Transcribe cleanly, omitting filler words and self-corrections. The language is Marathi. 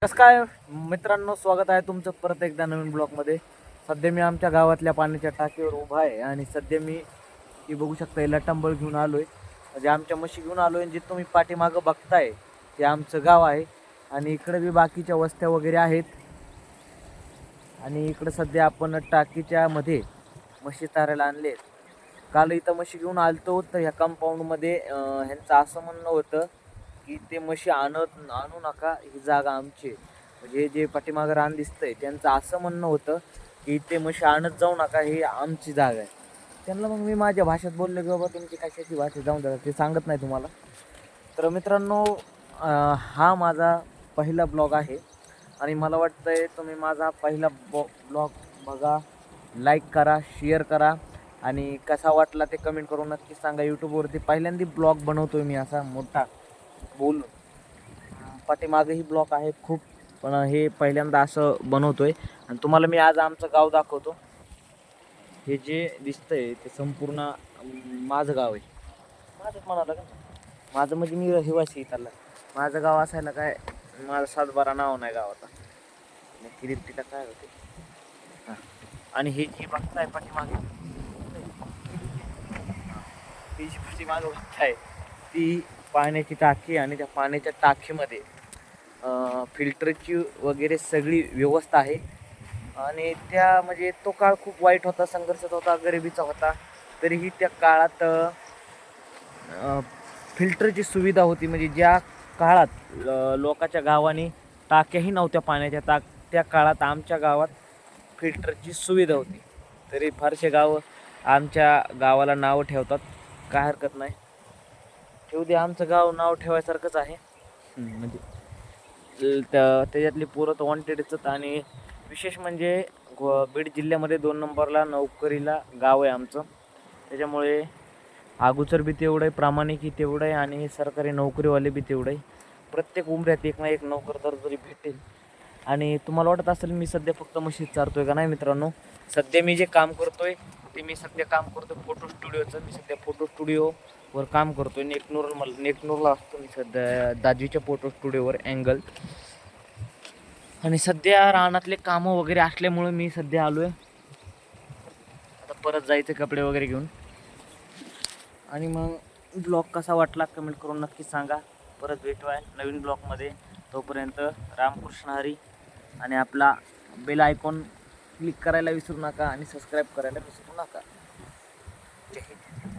कसं काय मित्रांनो, स्वागत आहे तुमचं परत एकदा नवीन ब्लॉगमध्ये. सध्या मी आमच्या गावातल्या पाण्याच्या टाकीवर उभा आहे आणि सध्या मी ही बघू शकता लटंबळ घेऊन आलोय, म्हणजे आमच्या म्हशी घेऊन आलोय. जे तुम्ही पाठीमागं बघताय ते आमचं गाव आहे आणि इकडे बी बाकीच्या वस्त्या वगैरे आहेत. आणि इकडे सध्या आपण टाकीच्या मध्ये म्हशी चारायला आणले. काल इथं म्हशी घेऊन आलतो तर ह्या कंपाऊंडमध्ये ह्यांचं असं म्हणणं होतं की ते म्हशी आणू नका, ही जागा आमची. म्हणजे जे पाठीमागं रान दिसतंय त्यांचं असं म्हणणं होतं की ते म्हशी आणत जाऊ नका, ही आमची जागा आहे. त्यांना मग मी माझ्या भाषेत बोललो की बाबा तुमची कशाची भाषा, जाऊन द्या, ते सांगत नाही तुम्हाला. तर मित्रांनो, हा माझा पहिला ब्लॉग आहे आणि मला वाटतंय तुम्ही माझा पहिला ब्लॉग बघा, लाईक करा, शेअर करा आणि कसा वाटला ते कमेंट करून नक्की सांगा. यूट्यूबवरती पहिल्यांदा ब्लॉग बनवतोय मी असा मोठा बोलून. पाठीमागेही ब्लॉग आहेत खूप, पण हे पहिल्यांदा असं बनवतोय. आणि तुम्हाला मी आज आमचं गाव दाखवतो. हे जे दिसतंय ते संपूर्ण माझं गाव आहे. माझंच म्हणाला का, माझं म्हणजे मी रहिवासी इथला. माझं गाव असायला काय, माझं 7-12 नाव नाही गावाचा. नक्की तिला काय होते. हां, आणि हे जी बघताय पाठीमागे, ती जी पाठीमागे बघताय ती पाण्याची टाकी, आणि त्या पाण्याच्या टाकीमध्ये फिल्टरची वगैरे सगळी व्यवस्था आहे. आणि त्या म्हणजे तो काळ खूप वाईट होता, संघर्षाचा होता, गरिबीचा होता. तरीही त्या काळात फिल्टरची सुविधा होती. म्हणजे ज्या काळात लोकांच्या गावाने टाक्याही नव्हत्या पाण्याच्या, त्या काळात आमच्या गावात फिल्टरची सुविधा होती. तरी फारसे गावं आमच्या गावाला नावं ठेवतात, काय हरकत नाही, ठेवू दे. आमचं गाव नाव ठेवायसारखंच आहे. म्हणजे त्याच्यातली पोरं तर वॉन्टेडच. आणि विशेष म्हणजे बीड जिल्ह्यामध्ये 2 नंबरला नोकरीला गाव आहे आमचं. त्याच्यामुळे अगोदर बी तेवढं आहे, प्रामाणिकही तेवढं आहे, आणि सरकारी नोकरीवाले बी तेवढं आहे. प्रत्येक उमऱ्यात एक ना एक नोकरदार तरी भेटेल. आणि तुम्हाला वाटत असेल मी सध्या फक्त म्हशीच चारतोय का, नाही मित्रांनो. सध्या मी जे काम करतोय ते मी सध्या काम करतोय फोटो स्टुडिओचं. मी सध्या फोटो स्टुडिओवर काम करतोय. नेकनूरला असतो मी सध्या, दाजीच्या फोटो स्टुडिओवर अँगल. आणि सध्या रानातले कामं वगैरे असल्यामुळे मी सध्या आलोय. आता परत जायचं कपडे वगैरे घेऊन. आणि मग ब्लॉग कसा वाटला कमेंट करून नक्की सांगा. परत भेटूया नवीन ब्लॉगमध्ये. तोपर्यंत रामकृष्ण हरी. आणि आपला बेल आयकॉन क्लिक करायला विसरू नका आणि सबस्क्राईब करायला विसरू नका. जय हिंद.